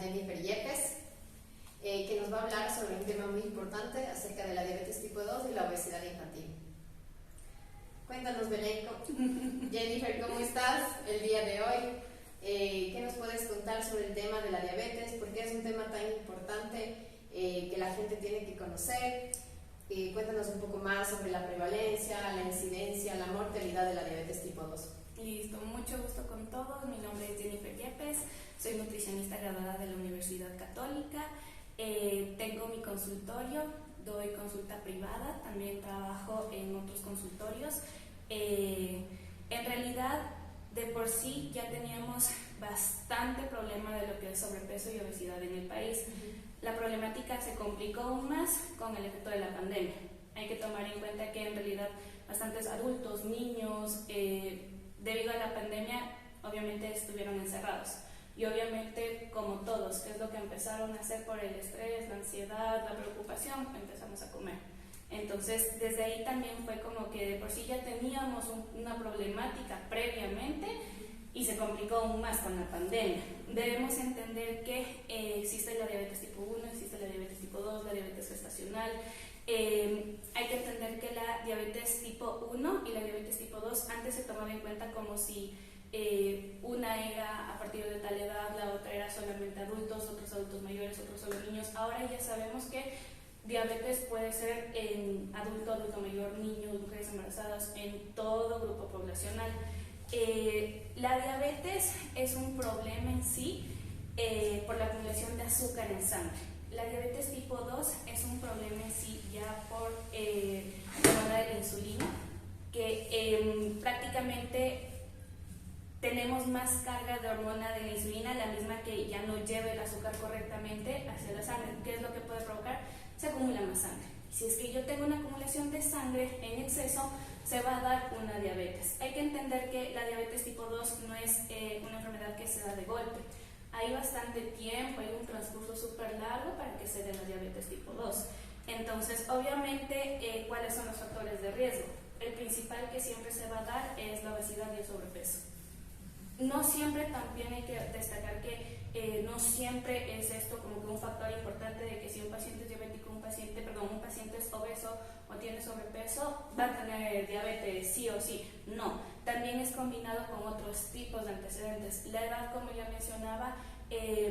Jennifer Yepes, que nos va a hablar sobre un tema muy importante acerca de la diabetes tipo 2 y la obesidad infantil. Cuéntanos, Belén. Jennifer, ¿cómo estás el día de hoy? ¿Qué nos puedes contar sobre el tema de la diabetes? ¿Por qué es un tema tan importante que la gente tiene que conocer? Cuéntanos un poco más sobre la prevalencia, la incidencia, la mortalidad de la diabetes tipo 2. Listo, mucho gusto con todos. Mi nombre es Jennifer Yepes, soy nutricionista graduada de la Universidad Católica. Tengo mi consultorio, doy consulta privada, también trabajo en otros consultorios. En realidad, de por sí ya teníamos bastante problema de lo que es sobrepeso y obesidad en el país. La problemática se complicó aún más con el efecto de la pandemia. Hay que tomar en cuenta que en realidad bastantes adultos, niños, debido a la pandemia, obviamente estuvieron encerrados. Y obviamente, como todos, ¿qué es lo que empezaron a hacer por el estrés, la ansiedad, la preocupación? Empezamos a comer. Entonces, desde ahí también fue como que de por sí ya teníamos una problemática previamente y se complicó aún más con la pandemia. Debemos entender que existe la diabetes tipo 1, existe la diabetes tipo 2, la diabetes gestacional. Hay que entender que la diabetes tipo 1 y la diabetes tipo 2 antes se tomaba en cuenta como si una era a partir de tal edad, la otra era solamente adultos, otros adultos mayores, otros solo niños. Ahora ya sabemos que diabetes puede ser en adulto, adulto mayor, niños, mujeres embarazadas, en todo grupo poblacional. La diabetes es un problema en sí por la acumulación de azúcar en sangre. La diabetes tipo 2 es un problema en sí ya por la hormona de la insulina, que prácticamente tenemos más carga de hormona de la insulina, la misma que ya no lleve el azúcar correctamente hacia la sangre. ¿Qué es lo que puede provocar? Se acumula más sangre. Si es que yo tengo una acumulación de sangre en exceso, se va a dar una diabetes. Hay que entender que la diabetes tipo 2 no es una enfermedad que se da de golpe. Hay bastante tiempo, hay un transcurso súper largo para que se dé la diabetes tipo 2. Entonces, obviamente, ¿cuáles son los factores de riesgo? El principal que siempre se va a dar es la obesidad y el sobrepeso. No siempre, también hay que destacar que no siempre es esto como que un factor importante de que si un paciente es diabético, un paciente es obeso o tiene sobrepeso, va a tener diabetes sí o sí. No, también es combinado con otros tipos de antecedentes. La edad, como ya mencionaba,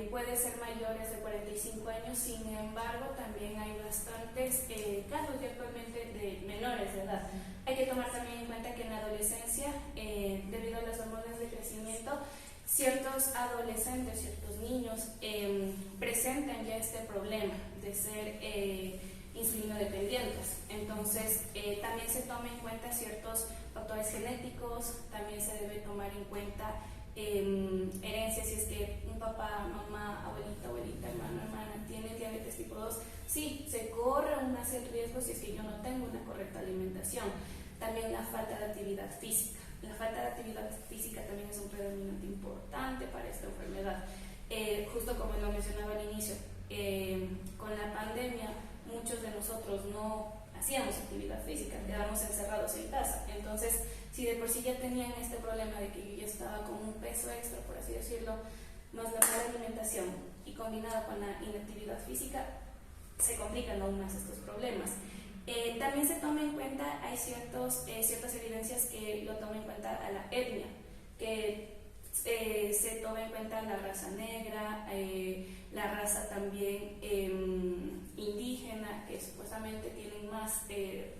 puede ser mayores de 45 años, sin embargo, también hay bastantes casos y actualmente de menores de edad. Hay que tomar también en cuenta que en la adolescencia, debido a las hormonas de crecimiento, ciertos adolescentes, ciertos niños presentan ya este problema de ser insulinodependientes. Entonces, también se toma en cuenta ciertos factores genéticos, también se debe tomar en cuenta herencia, si es que un papá, mamá, abuelita, hermana tiene diabetes tipo 2, sí, se corre un más el riesgo si es que yo no tengo una correcta alimentación. También la falta de actividad física. La falta de actividad física también es un predominante importante para esta enfermedad. Justo como lo mencionaba al inicio, con la pandemia muchos de nosotros no hacíamos actividad física, quedábamos encerrados en casa. Entonces, si de por sí ya tenían este problema de que yo ya estaba con un peso extra, por así decirlo, más la mala alimentación y combinada con la inactividad física, se complican aún más estos problemas. También se toma en cuenta, hay ciertas evidencias que lo toman en cuenta a la etnia, que se toma en cuenta la raza negra, la raza también indígena, que supuestamente tienen más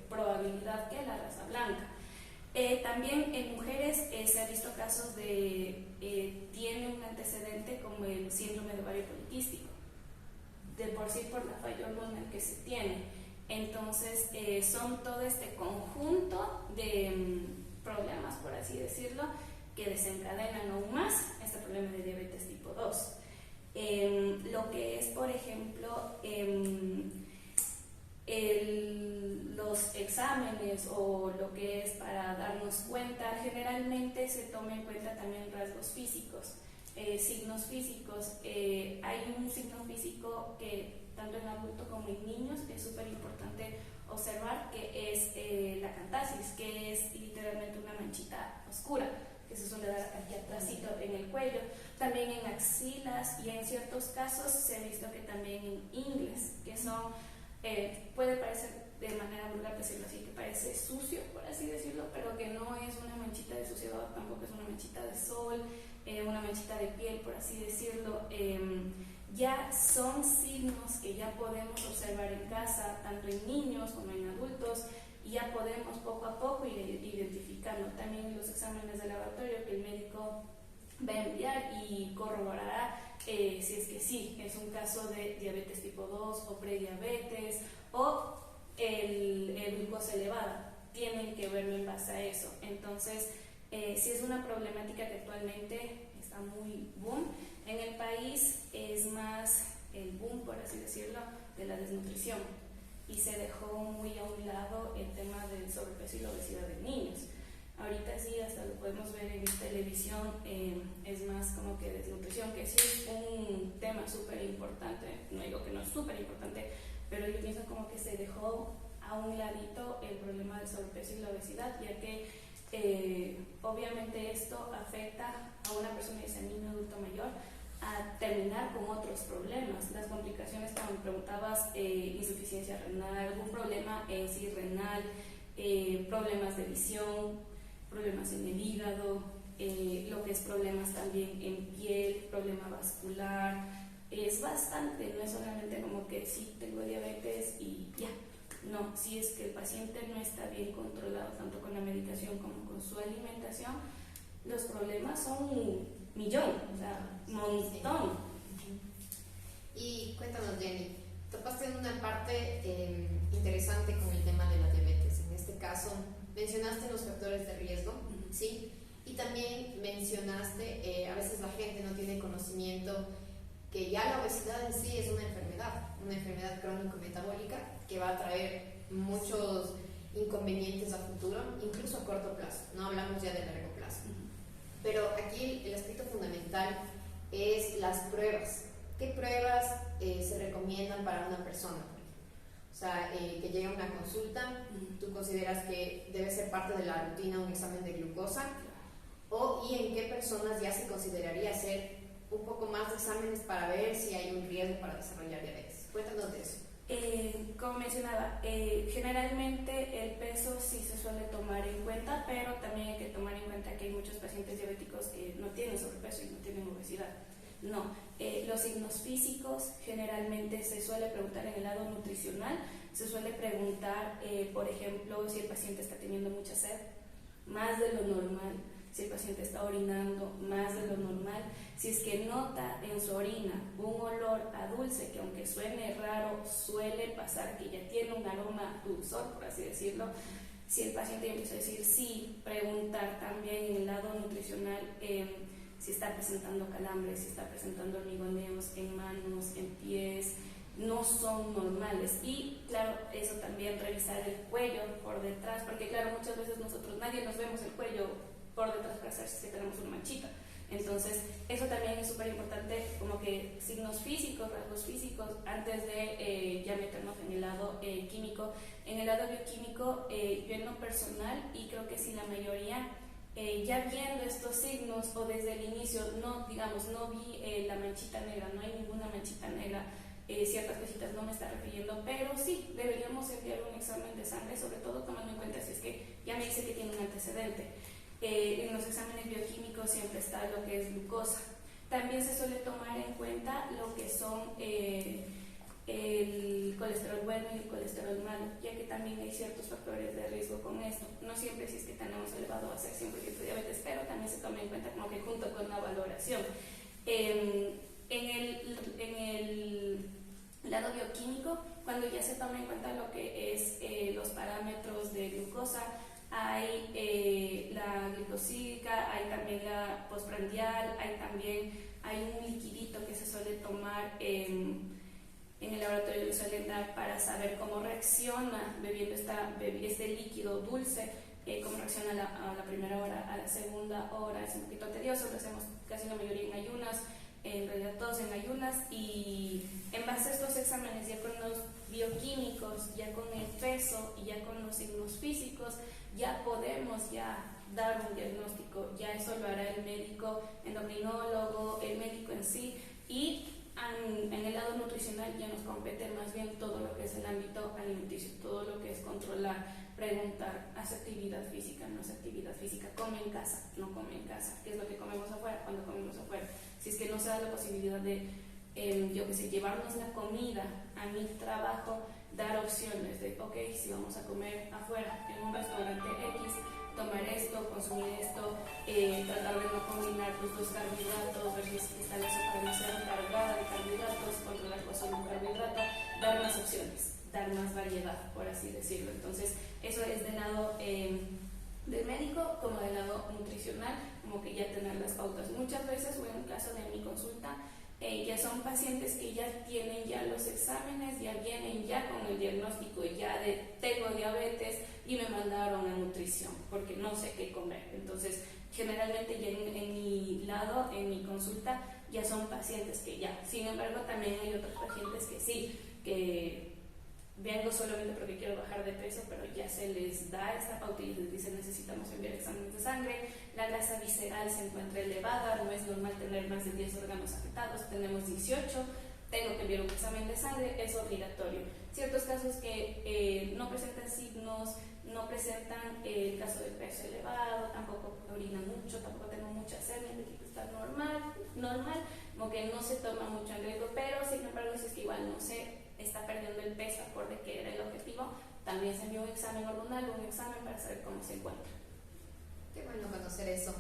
probabilidad que la raza blanca. También en mujeres se ha visto casos de tiene un antecedente como el síndrome de ovario poliquístico, de por sí por la falla hormonal que se tiene. Entonces son todo este conjunto de problemas, por así decirlo, que desencadenan aún más este problema de diabetes tipo 2. Lo que es, por ejemplo, los exámenes o lo que es para darnos cuenta, generalmente se toma en cuenta también rasgos físicos, signos físicos. Hay un signo físico que tanto en adultos como en niños es súper importante observar, que es la cantasis, que es literalmente una manchita oscura. que se suele dar aquí atrásito en el cuello, también en axilas y en ciertos casos se ha visto que también en ingles, que son, puede parecer de manera vulgar decirlo así, que parece sucio, por así decirlo, pero que no es una manchita de suciedad, tampoco es una manchita de sol, una manchita de piel, por así decirlo. Ya son signos que ya podemos observar en casa, tanto en niños como en adultos, y ya podemos poco a poco ir identificando. También en los exámenes de laboratorio que el médico va a enviar y corroborará si es que sí, es un caso de diabetes tipo 2 o prediabetes o el glucosa elevada. Tienen que verlo en base a eso. Entonces, si es una problemática que actualmente está muy boom en el país, es más el boom, por así decirlo, de la desnutrición, y se dejó muy a un lado el tema del sobrepeso y la obesidad de niños. Ahorita sí, hasta lo podemos ver en televisión, es más como que desnutrición, que sí es un tema súper importante, no digo que no es súper importante, pero yo pienso como que se dejó a un ladito el problema del sobrepeso y la obesidad, ya que obviamente esto afecta a una persona, ya sea niño, adulto, mayor, a terminar con otros problemas. Las complicaciones, como me preguntabas, insuficiencia renal, algún problema en sí renal, problemas de visión, problemas en el hígado, lo que es problemas también en piel, problema vascular. Es bastante, no es solamente como que sí tengo diabetes y ya. No, si es que el paciente no está bien controlado tanto con la medicación como con su alimentación, los problemas son un millón, o sea, un montón. Y cuéntanos, Jenny, topaste en una parte interesante con el tema de la diabetes. En este caso, mencionaste los factores de riesgo, ¿sí? Y también mencionaste, a veces la gente no tiene conocimiento que ya la obesidad en sí es una enfermedad crónico-metabólica que va a traer muchos inconvenientes a futuro, incluso a corto plazo, no hablamos ya de largo plazo. Pero aquí el aspecto fundamental es las pruebas. ¿Qué pruebas se recomiendan para una persona? O sea, que llegue a una consulta, ¿tú consideras que debe ser parte de la rutina un examen de glucosa? ¿Y en qué personas ya se consideraría hacer un poco más de exámenes para ver si hay un riesgo para desarrollar diabetes? Cuéntanos de eso. Como mencionaba, generalmente el peso sí se suele tomar en cuenta, pero también hay que tomar en cuenta que hay muchos pacientes diabéticos que no tienen sobrepeso y no tienen obesidad. No, los signos físicos generalmente se suele preguntar en el lado nutricional, se suele preguntar, por ejemplo, si el paciente está teniendo mucha sed, más de lo normal, si el paciente está orinando más de lo normal, si es que nota en su orina un olor a dulce, que aunque suene raro, suele pasar que ya tiene un aroma dulzor, por así decirlo. Si el paciente empieza a decir sí, preguntar también en el lado nutricional si está presentando calambres, si está presentando hormigoneos en manos, en pies, no son normales. Y claro, eso también, revisar el cuello por detrás, porque claro, muchas veces nadie nos vemos el cuello por detrás para saber si tenemos una manchita. Entonces, eso también es súper importante, como que signos físicos, rasgos físicos, antes de ya meternos en el lado químico. En el lado bioquímico, yo en lo personal, y creo que sí la mayoría, ya viendo estos signos o desde el inicio, no vi la manchita negra, no hay ninguna manchita negra, ciertas cositas no me está refiriendo, pero sí, deberíamos enviar un examen de sangre, sobre todo tomando en cuenta si es que ya me dice que tiene un antecedente. En los exámenes bioquímicos siempre está lo que es glucosa. También se suele tomar en cuenta lo que son el colesterol bueno y el colesterol malo, ya que también hay ciertos factores de riesgo con esto. No siempre si es que tenemos elevado a ser 100% diabetes, pero también se toma en cuenta como que junto con la valoración. En el lado bioquímico, cuando ya se toma en cuenta lo que es los parámetros de glucosa, hay la glicosídica, hay también la postprandial, hay un liquidito que se suele tomar en el laboratorio, le suelen dar para saber cómo reacciona bebiendo este líquido dulce, cómo reacciona a la primera hora, a la segunda hora. Es un poquito tedioso, lo hacemos casi la mayoría en ayunas, en realidad todos en ayunas, y en base a estos exámenes, ya con los bioquímicos, ya con el peso y ya con los signos físicos, ya podemos dar un diagnóstico, ya eso lo hará el médico endocrinólogo, el médico en sí, y en el lado nutricional ya nos compete más bien todo lo que es el ámbito alimenticio, todo lo que es controlar, preguntar, hace actividad física, no hace actividad física, come en casa, no come en casa, qué es lo que comemos afuera, cuando comemos afuera, si es que no se da la posibilidad de, yo qué sé, llevarnos la comida a mi trabajo, dar opciones de, ok, si vamos a comer afuera, en un restaurante X, tomar esto, consumir esto, tratar de no combinar los dos carbohidratos, ver si está la sopa demasiado cargada de carbohidratos, controlar con solo un carbohidrato, dar más opciones, dar más variedad, por así decirlo. Entonces, eso es del lado del médico como del lado nutricional, como que ya tener las pautas. Muchas veces, o en un caso de mi consulta, ya son pacientes que ya tienen ya los exámenes, ya vienen ya con el diagnóstico ya de tengo diabetes y me mandaron a nutrición porque no sé qué comer. Entonces, generalmente ya en mi lado, en mi consulta, ya son pacientes que ya. Sin embargo, también hay otros pacientes que sí, que vengo solamente porque quiero bajar de peso, pero ya se les da esta pauta y les dicen necesitamos enviar exámenes de sangre, la grasa visceral se encuentra elevada, no es normal tener más de 10 órganos afectados, tenemos 18, tengo que enviar un examen de sangre, es obligatorio. Ciertos casos que no presentan signos, no presentan el caso de peso elevado, tampoco orinan mucho, tampoco tengo mucha sed, necesito estar normal, como que no se toma mucho en riesgo, pero sin embargo si es que igual no se está perdiendo el peso acorde que era el objetivo, también se envió un examen hormonal, un examen para saber cómo se encuentra. Qué bueno conocer eso.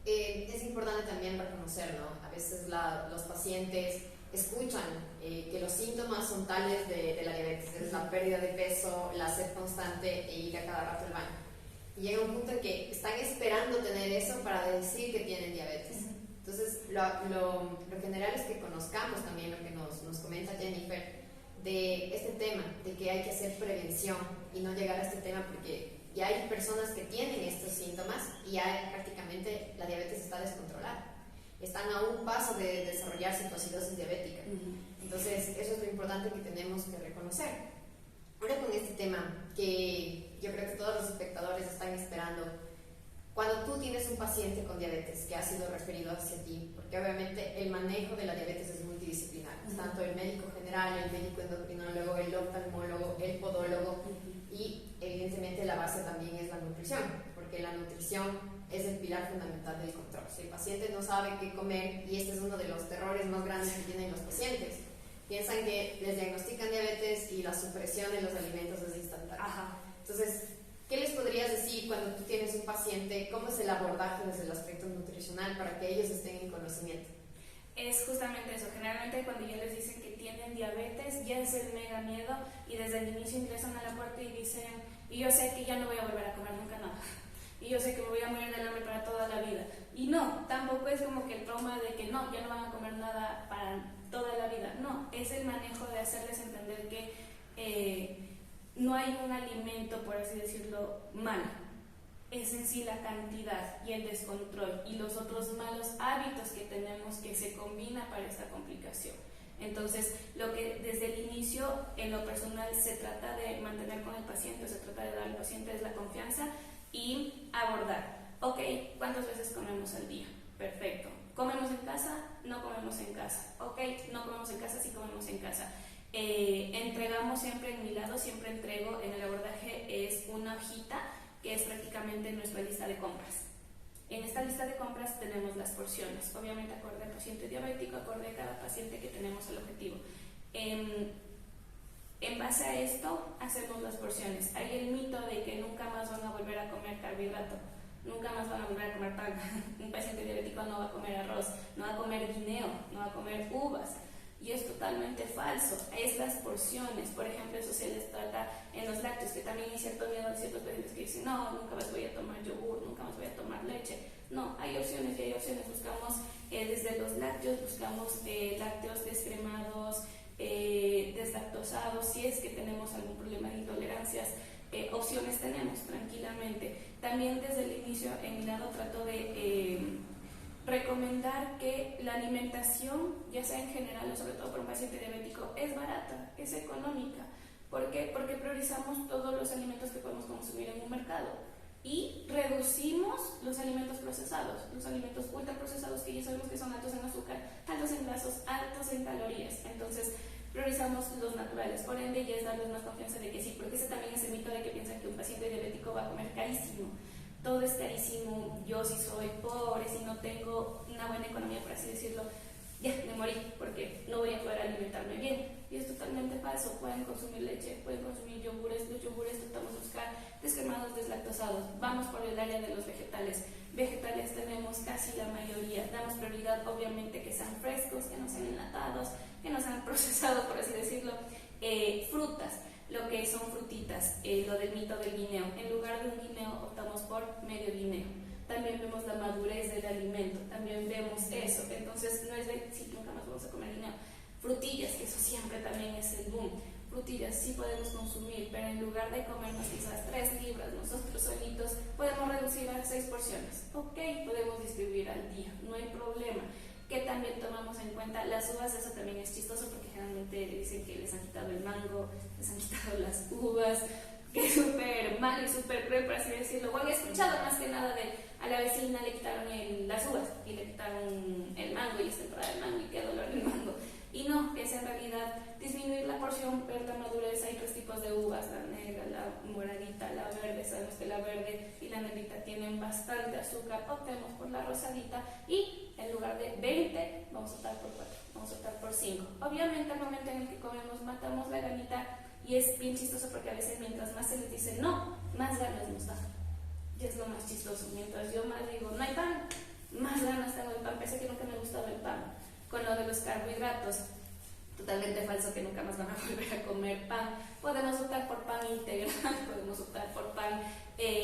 Es importante también reconocer, ¿no? A veces los pacientes escuchan que los síntomas son tales de la diabetes, es la pérdida de peso, la sed constante e ir a cada rato al baño. Y llega un punto en que están esperando tener eso para decir que tienen diabetes. Entonces, lo general es que conozcamos también lo que nos comenta Jennifer de este tema, de que hay que hacer prevención y no llegar a este tema porque ya hay personas que tienen estos síntomas y ya prácticamente la diabetes está descontrolada. Están a un paso de desarrollar cetoacidosis diabética. Entonces, eso es lo importante que tenemos que reconocer. Ahora con este tema, que yo creo que todos los espectadores están esperando, cuando tú tienes un paciente con diabetes que ha sido referido hacia ti, porque obviamente el manejo de la diabetes es multidisciplinar, tanto el médico general, el médico endocrinólogo, el oftalmólogo, el podólogo, y evidentemente la base también es la nutrición, porque la nutrición es el pilar fundamental del control. Si el paciente no sabe qué comer, y este es uno de los terrores más grandes que tienen los pacientes, piensan que les diagnostican diabetes y la supresión de los alimentos es instantánea. Entonces, ¿qué les podrías decir cuando tú tienes un paciente? ¿Cómo es el abordaje desde el aspecto nutricional para que ellos estén en conocimiento? Es justamente eso, generalmente cuando ya les dicen que tienen diabetes, ya es el mega miedo y desde el inicio ingresan a la puerta y dicen, y yo sé que ya no voy a volver a comer nunca nada, y yo sé que me voy a morir del hambre para toda la vida. Y no, tampoco es como que el trauma de que no, ya no van a comer nada para toda la vida, no, es el manejo de hacerles entender que no hay un alimento, por así decirlo, malo. Es en sí la cantidad y el descontrol y los otros malos hábitos que tenemos que se combina para esta complicación. Entonces, lo que desde el inicio en lo personal se trata de mantener con el paciente, se trata de dar al paciente es la confianza y abordar. Ok, ¿cuántas veces comemos al día? Perfecto. ¿Comemos en casa? No comemos en casa. Ok, no comemos en casa, sí comemos en casa. Entregamos siempre en mi lado, siempre entrego en el abordaje es una hojita que es prácticamente nuestra lista de compras. En esta lista de compras tenemos las porciones, obviamente acorde al paciente diabético, acorde a cada paciente que tenemos el objetivo. En base a esto hacemos las porciones. Hay el mito de que nunca más van a volver a comer carbohidrato, nunca más van a volver a comer pan. Un paciente diabético no va a comer arroz, no va a comer guineo, no va a comer uvas. Y es totalmente falso, es las porciones. Por ejemplo, eso se les trata en los lácteos, que también hay cierto miedo de ciertos pacientes que dicen no, nunca más voy a tomar yogur, nunca más voy a tomar leche. No, hay opciones y hay opciones. Buscamos desde los lácteos, buscamos lácteos descremados, deslactosados, si es que tenemos algún problema de intolerancias, opciones tenemos tranquilamente. También desde el inicio en mi lado trato de recomendar que la alimentación, ya sea en general o sobre todo para un paciente diabético, es barata, es económica. ¿Por qué? Porque priorizamos todos los alimentos que podemos consumir en un mercado. y reducimos los alimentos procesados, los alimentos ultraprocesados que ya sabemos que son altos en azúcar, altos en grasas, altos en calorías. Entonces priorizamos los naturales, por ende ya es darles más confianza de que sí, porque ese también es el mito de que piensan que un paciente diabético va a comer carísimo. Todo es carísimo, yo si soy pobre, si no tengo una buena economía, por así decirlo, ya me morí porque no voy a poder alimentarme bien. Y es totalmente falso. Pueden consumir leche, pueden consumir yogures. Los yogures tratamos de buscar descremados, deslactosados. Vamos por el área de los vegetales. Vegetales tenemos casi la mayoría. Damos prioridad obviamente que sean frescos, que no sean enlatados, que no sean procesados, por así decirlo. Frutas, lo que son frutitas, lo del mito del guineo. En lugar de un guineo optamos por medio guineo. También vemos la madurez del alimento, también vemos eso. Entonces no es de si nunca más vamos a comer guineo. Frutillas, que eso siempre también es el boom. Frutillas sí podemos consumir, pero en lugar de comernos quizás 3 libras nosotros solitos, podemos reducir a 6 porciones. Ok, podemos distribuir al día, no hay problema. Que también tomamos en cuenta las uvas, eso también es chistoso porque generalmente dicen que les han quitado el mango, les han quitado las uvas, que es súper malo y súper cruel, por así decirlo. Bueno, he escuchado más que nada de a la vecina le quitaron las uvas y le quitaron el mango y es temporada del mango y qué dolor el mango. Y no, es en realidad disminuir la porción, ver la madurez. Hay 3 tipos de uvas, la negra, la moradita, la verde. Sabemos que la verde y la negrita tienen bastante azúcar, optemos por la rosadita y en lugar de 20 vamos a optar por 4, vamos a optar por 5. Obviamente al momento en el que comemos matamos la ganita y es bien chistoso porque a veces mientras más se les dice no, más ganas nos da. Y es lo más chistoso, mientras yo más digo no hay pan, más ganas tengo del pan, pese a que nunca me ha gustado el pan. Con lo de los carbohidratos, totalmente falso que nunca más van a volver a comer pan. Podemos optar por pan integral, podemos optar por pan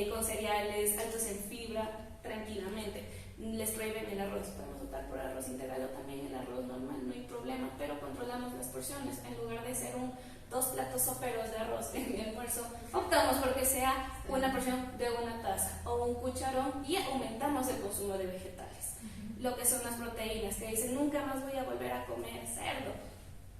con cereales altos en fibra, tranquilamente. Les prohíben el arroz, podemos optar por arroz integral o también el arroz normal, no hay problema, pero controlamos las porciones. En lugar de ser 2 platos soperos de arroz en mi almuerzo, optamos porque sea una porción de 1 taza o un cucharón y aumentamos el consumo de vegetales. Lo que son las proteínas, que dicen nunca más voy a volver a comer cerdo.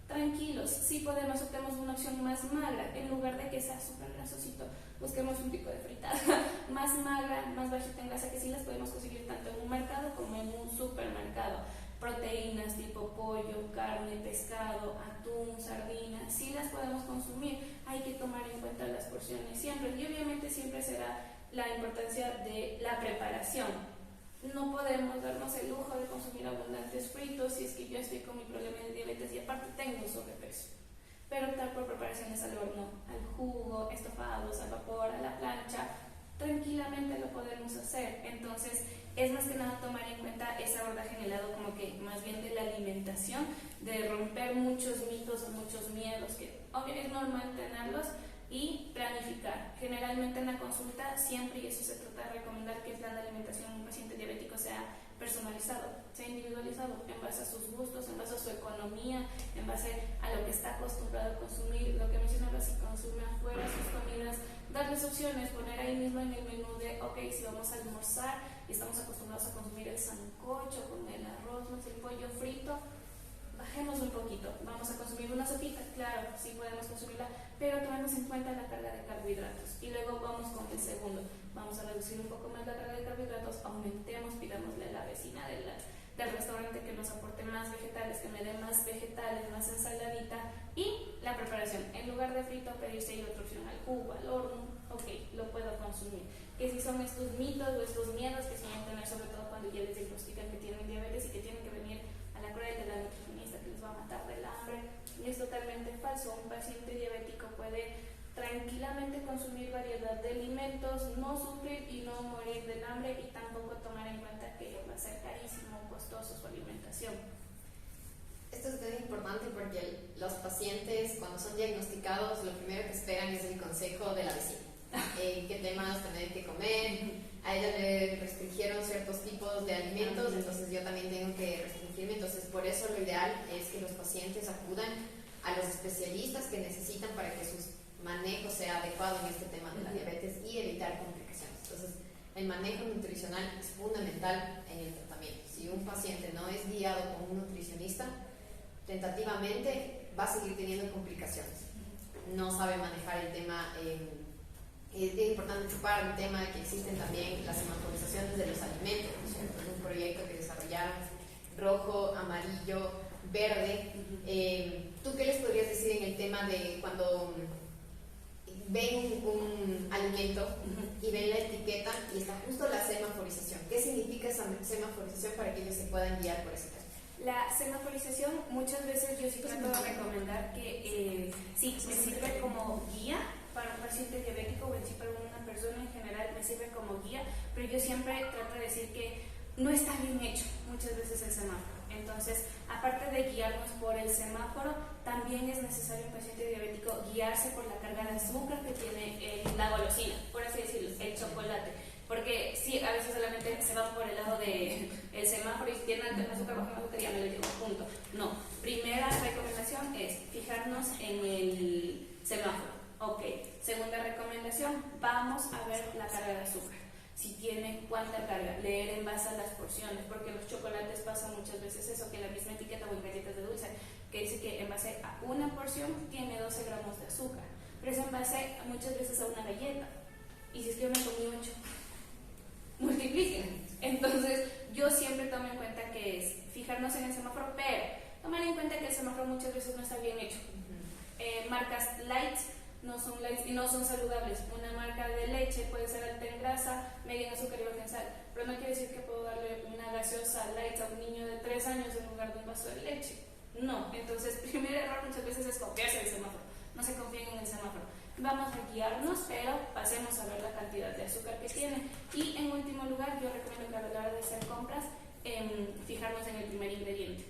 Tranquilos, sí podemos, optemos una opción más magra, en lugar de que sea súper grasosito, busquemos un tipo de fritada más magra, más bajita en grasa, que sí las podemos conseguir tanto en un mercado como en un supermercado. Proteínas tipo pollo, carne, pescado, atún, sardinas, sí las podemos consumir. Hay que tomar en cuenta las porciones siempre, y obviamente siempre será la importancia de la preparación. No podemos darnos el lujo de consumir abundantes fritos si es que yo estoy con mi problema de diabetes y aparte tengo sobrepeso. Pero optar por preparaciones al horno, al jugo, estofados, al vapor, a la plancha, tranquilamente lo podemos hacer. Entonces es más que nada tomar en cuenta ese abordaje en el lado como que más bien de la alimentación, de romper muchos mitos o muchos miedos que obvio es normal tenerlos, y planificar. Generalmente en la consulta siempre, y eso se trata de recomendar, que el plan de alimentación en un paciente diabético sea personalizado, sea individualizado, en base a sus gustos, en base a su economía, en base a lo que está acostumbrado a consumir. Lo que mencionaba, si consume afuera sus comidas, darles opciones, poner ahí mismo en el menú de, ok, si vamos a almorzar y estamos acostumbrados a consumir el sancocho con el arroz más el pollo frito, bajemos un poquito, vamos a consumir una sopita, claro, sí podemos consumirla, pero tomemos en cuenta la carga de carbohidratos. Y luego vamos con el segundo, vamos a reducir un poco más la carga de carbohidratos, aumentemos, pidámosle a la vecina del restaurante que nos aporte más vegetales, que me dé más vegetales, más ensaladita. Y la preparación, en lugar de frito, pedirse ahí otra opción al jugo, al horno, ok, lo puedo consumir. Que si son estos mitos o estos miedos que suelen tener, sobre todo cuando ya les diagnostican que tienen diabetes y que tienen que venir a la cruel de la nutricionista que les va a matar del hambre, y es totalmente falso. Un paciente diabético puede tranquilamente consumir variedad de alimentos, no sufrir y no morir del hambre, y tampoco tomar en cuenta que va a ser carísimo o costoso su alimentación. Esto es muy importante porque los pacientes, cuando son diagnosticados, lo primero que esperan es el consejo de la vecina. ¿Qué temas tener que comer? A ella le restringieron ciertos tipos de alimentos, entonces yo también tengo que restringirme. Entonces, por eso lo ideal es que los pacientes acudan a los especialistas que necesitan para que su manejo sea adecuado en este tema de la diabetes y evitar complicaciones. Entonces, el manejo nutricional es fundamental en el tratamiento. Si un paciente no es guiado con un nutricionista, tentativamente va a seguir teniendo complicaciones. No sabe manejar el tema Es importante topar un tema que existen también las semaforizaciones de los alimentos, ¿no es cierto? Es un proyecto que desarrollaron rojo, amarillo, verde. ¿Tú qué les podrías decir en el tema de cuando ven un alimento y ven la etiqueta y está justo la semaforización? ¿Qué significa esa semaforización para que ellos se puedan guiar por ese tema? La semaforización, muchas veces yo sí trato de recomendar que sí, me sirve como guía para un paciente diabético o en sí para una persona en general, me sirve como guía, pero yo siempre trato de decir que no está bien hecho muchas veces el semáforo. Entonces, aparte de guiarnos por el semáforo, también es necesario en un paciente diabético guiarse por la carga de azúcar que tiene la golosina, por así decirlo, el chocolate. Porque sí, a veces solamente se van por el lado del semáforo y si tienen azúcar bajo en azúcar ya me lo llevo, punto. No, primera recomendación es fijarnos en el semáforo. Ok, segunda recomendación, vamos a ver la carga de azúcar. Si tiene cuánta carga, leer en base a las porciones, porque en los chocolates pasa muchas veces eso, que en la misma etiqueta o en galletas de dulce, que dice que en base a una porción tiene 12 gramos de azúcar, pero es en base muchas veces a una galleta. Y si es que yo me comí 8, multipliquen. Entonces, yo siempre tomo en cuenta que es fijarnos en el semáforo, pero tomar en cuenta que el semáforo muchas veces no está bien hecho. Marcas light no son light y no son saludables. Una marca de leche puede ser alta en grasa, media en azúcar y baja en sal, pero no quiere decir que puedo darle una gaseosa light a un niño de 3 años en lugar de un vaso de leche. No, entonces, primer error muchas veces es confiarse en el semáforo. No se confíen en el semáforo. Vamos a guiarnos, pero pasemos a ver la cantidad de azúcar que tiene. Y en último lugar, yo recomiendo que a la hora de hacer compras, fijarnos en el primer ingrediente.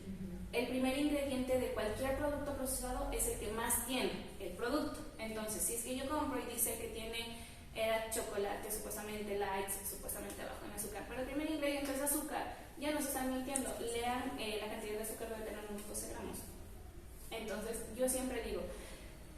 El primer ingrediente de cualquier producto procesado es el que más tiene el producto. Entonces, si es que yo compro y dice que tiene chocolate, supuestamente light, supuestamente bajo en azúcar, pero el primer ingrediente es azúcar, ya nos están mintiendo. Lean la cantidad de azúcar, debe tener unos 12 gramos. Entonces, yo siempre digo,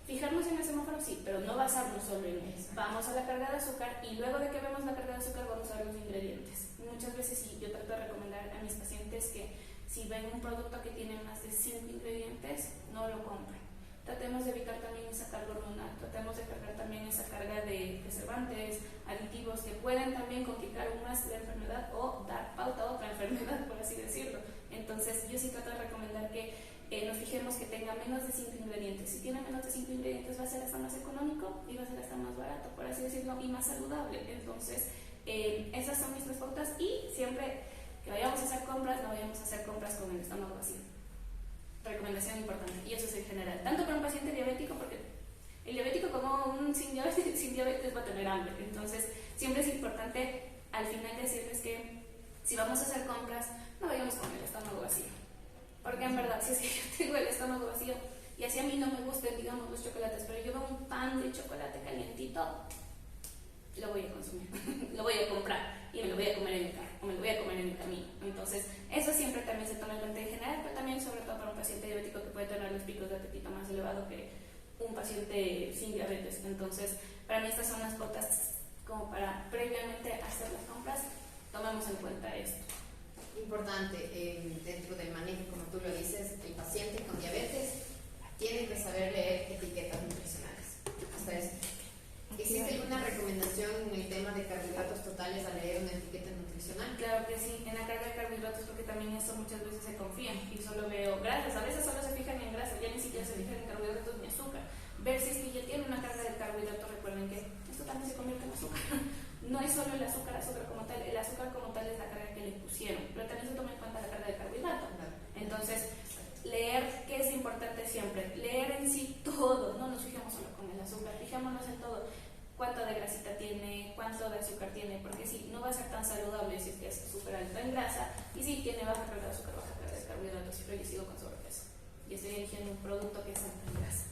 fijarnos en el semáforo sí, pero no basarnos solo en eso. Vamos a la carga de azúcar y luego de que vemos la carga de azúcar vamos a ver los ingredientes. Muchas veces sí, yo trato de recomendar a mis pacientes que si ven un producto que tiene más de 5 ingredientes, no lo compren. Tratemos de evitar también esa carga hormonal, tratemos de cargar también esa carga de preservantes, aditivos que pueden también complicar aún más la enfermedad o dar pauta a otra enfermedad, por así decirlo. Entonces, yo sí trato de recomendar que nos fijemos que tenga menos de 5 ingredientes. Si tiene menos de 5 ingredientes va a ser hasta más económico y va a ser hasta más barato, por así decirlo, y más saludable. Entonces, esas son mis 3 pautas y siempre que vayamos a hacer compras, no vayamos a hacer compras con el estómago vacío. Recomendación importante, y eso es en general, tanto para un paciente diabético, porque el diabético como un sin diabetes va a tener hambre. Entonces, siempre es importante al final decirles que si vamos a hacer compras, no vayamos con el estómago vacío. Porque en verdad, si es que yo tengo el estómago vacío y así a mí no me gustan, digamos, los chocolates, pero yo veo un pan de chocolate calientito, lo voy a consumir, lo voy a comprar y me lo voy a comer en el carro o me lo voy a comer en el camino. Entonces, eso siempre también se toma en cuenta en general, pero también sobre todo para un paciente diabético que puede tener los picos de apetito más elevados que un paciente sin diabetes. Entonces, para mí estas son las pautas como para previamente hacer las compras, tomemos en cuenta esto. Importante, dentro del manejo, como tú lo dices, el paciente con diabetes tiene que saber leer etiquetas nutricionales. Hasta eso. ¿Existe alguna recomendación en el tema de carbohidratos totales al leer una etiqueta nutricional? Claro que sí, en la carga de carbohidratos, porque también eso muchas veces se confían y solo veo grasas, a veces solo se fijan en grasa, ya ni siquiera se fijan en carbohidratos ni azúcar. Ver si es que ya tiene una carga de carbohidratos, recuerden que esto también se convierte en azúcar. No es solo el azúcar como tal, el azúcar como tal es la carga que le pusieron, pero también se toma en cuenta la carga de carbohidratos. Entonces, leer, que es importante siempre, leer en sí todo, no nos fijamos solo con el azúcar, fijémonos en todo. Cuánto de grasita tiene, cuánto de azúcar tiene, porque sí, no va a ser tan saludable si es que es súper alto en grasa, y sí, tiene baja carga de azúcar, baja carga de carbohidratos, pero yo sigo con sobrepeso y estoy eligiendo un producto que es alto en grasa.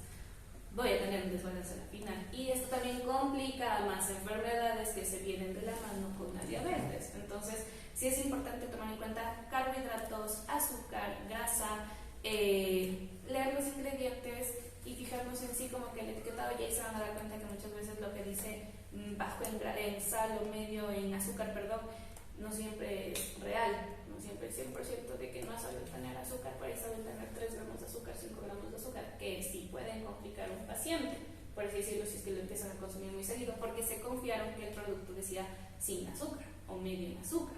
Voy a tener un desbalance al final, y esto también complica más enfermedades que se vienen de la mano con la diabetes. Entonces, sí es importante tomar en cuenta carbohidratos, azúcar, grasa, leer los ingredientes y fijarnos en sí como que el etiquetado, ya se van a dar cuenta que muchas veces lo que dice bajo en sal o medio en azúcar, perdón, no siempre es real, no siempre es 100% de que no saben tener azúcar, por ahí saben tener 3 gramos de azúcar, 5 gramos de azúcar, que sí pueden complicar a un paciente. por así decirlo, si es que lo empiezan a consumir muy seguido, porque se confiaron que el producto decía sin azúcar o medio en azúcar.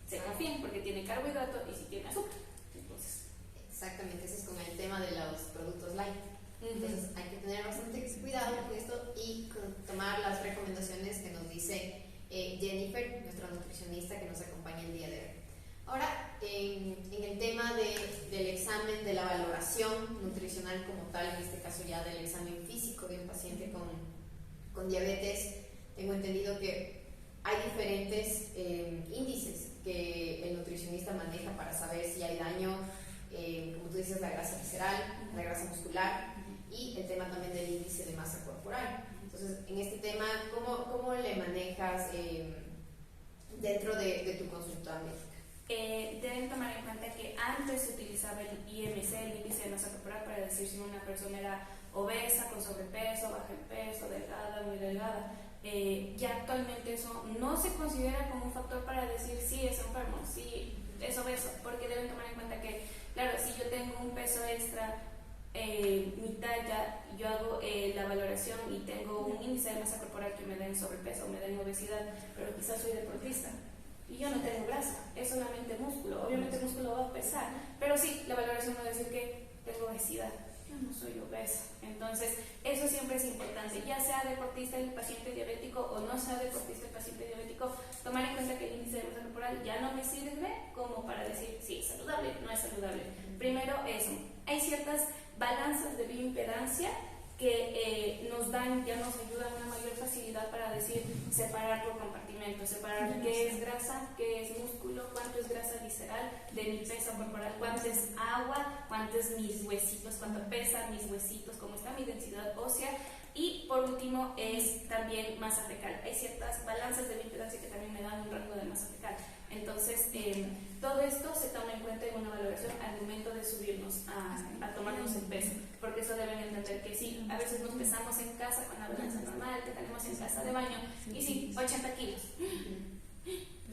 Se confían porque tiene carbohidrato y si tiene azúcar. Entonces, exactamente, ese es con el tema de los productos light. Entonces hay que tener bastante cuidado con esto y tomar las recomendaciones que nos dice Jennifer, nuestra nutricionista que nos acompaña el día de hoy. Ahora, en el tema del examen, de la valoración nutricional como tal, en este caso ya del examen físico de un paciente con diabetes, tengo entendido que hay diferentes índices que el nutricionista maneja para saber si hay daño, como tú dices, la grasa visceral, la grasa muscular y el tema también del índice de masa corporal. Entonces, en este tema, ¿cómo le manejas dentro de tu consulta médica? Deben tomar en cuenta que antes se utilizaba el IMC, el índice de masa corporal, para decir si una persona era obesa, con sobrepeso, baja en peso, delgada, muy delgada. Ya actualmente eso no se considera como un factor para decir si es enfermo, si es obeso, porque deben tomar en cuenta que, claro, si yo tengo un peso extra, mi talla, yo hago la valoración y tengo un índice de masa corporal que me da en sobrepeso o me da en obesidad, pero quizás soy deportista y yo no tengo grasa, es solamente músculo. Obviamente el músculo va a pesar, pero sí, la valoración va a decir que tengo obesidad, yo no soy obesa. Entonces eso siempre es importante, ya sea deportista el paciente diabético o no sea deportista el paciente diabético, tomar en cuenta que el índice de masa corporal ya no me sirve como para decir si es saludable, no es saludable. Primero eso, hay ciertas balanzas de bioimpedancia que nos dan, ya nos ayudan a una mayor facilidad para decir, separar por compartimentos, separar qué es grasa, qué es músculo, cuánto es grasa visceral de mi peso corporal, cuánto es agua, cuánto es mis huesitos, cuánto pesan mis huesitos, cómo está mi densidad ósea. Y por último es también masa fecal. Hay ciertas balanzas de bioimpedancia que también me dan un rango de masa fecal. Entonces, todo esto se toma en cuenta en una valoración al momento de subirnos a tomarnos el peso, porque eso deben entender que sí, a veces nos pesamos en casa con la balanza normal que tenemos en casa de baño, y sí, 80 kilos.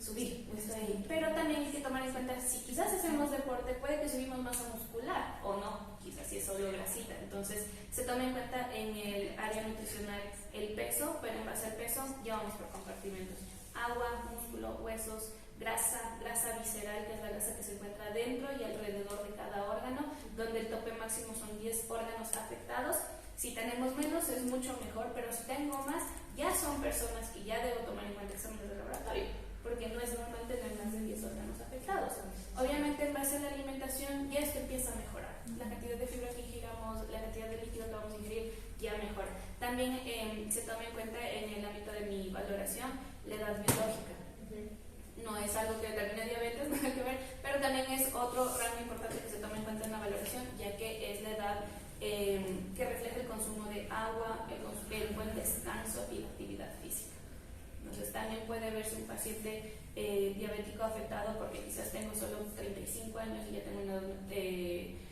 Subir, estoy ahí. Pero también hay que tomar en cuenta, si quizás hacemos deporte, puede que subimos masa muscular o no, quizás si es solo grasita. Entonces, se toma en cuenta en el área nutricional el peso, pero en base al peso ya vamos por compartimentos: agua, músculo, huesos, grasa visceral, que es la grasa que se encuentra dentro y alrededor de cada órgano, donde el tope máximo son 10 órganos afectados. Si tenemos menos es mucho mejor, pero si tengo más, ya son personas que ya debo tomar en cuenta exámenes de laboratorio, porque no es normal tener más de 10 órganos afectados. Obviamente en base a la alimentación ya esto empieza a mejorar, la cantidad de fibra que ingiramos, la cantidad de líquido que vamos a ingerir ya mejora. También se toma en cuenta en el ámbito de mi valoración la edad biológica. No es algo que determine diabetes, nada que ver, pero también es otro rango importante que se toma en cuenta en la valoración, ya que es la edad que refleja el consumo de agua, el buen descanso y la actividad física. Entonces también puede verse un paciente diabético afectado porque quizás tengo solo 35 años y ya tengo una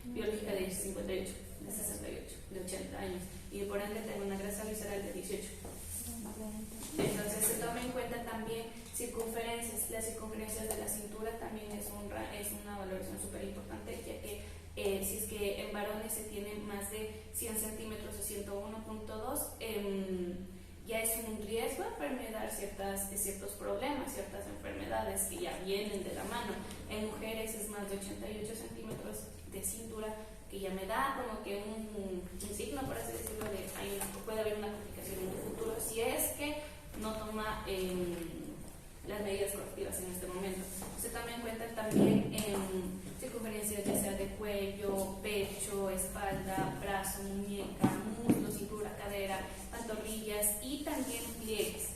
biológica de 58, de 68, de 80 años, y por ende tengo una grasa visceral de 18. Entonces se toma en cuenta también circunferencias. Las circunferencias de la cintura también es una valoración súper importante, ya que si es que en varones se tiene más de 100 centímetros o 101.2, ya es un riesgo de enfermedad, ciertos problemas, ciertas enfermedades que ya vienen de la mano. En mujeres es más de 88 centímetros de cintura, que ya me da como que un signo, por así decirlo, de puede haber una complicación en el futuro si es que no toma las medidas correctivas en este momento. Se toma en cuenta también circunferencias ya sea de cuello, pecho, espalda, brazo, muñeca, muslo, cintura, cadera, pantorrillas y también pliegues.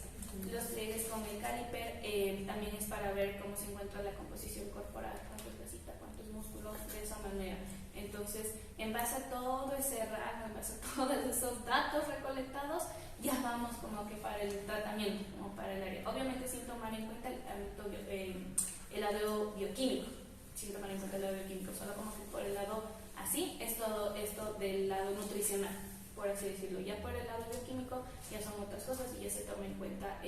Los pliegues con el caliper también es para ver cómo se encuentra la composición corporal, cuánto es grasita, cuántos músculos, de esa manera. Entonces, en base a todo ese rango, en base a todos esos datos recolectados, ya vamos como que para el tratamiento, como para el área. Obviamente sin tomar en cuenta el lado bioquímico, sin tomar en cuenta el lado bioquímico, solo como que por el lado así, es todo esto del lado nutricional, por así decirlo. Ya por el lado bioquímico ya son otras cosas y ya se toma en cuenta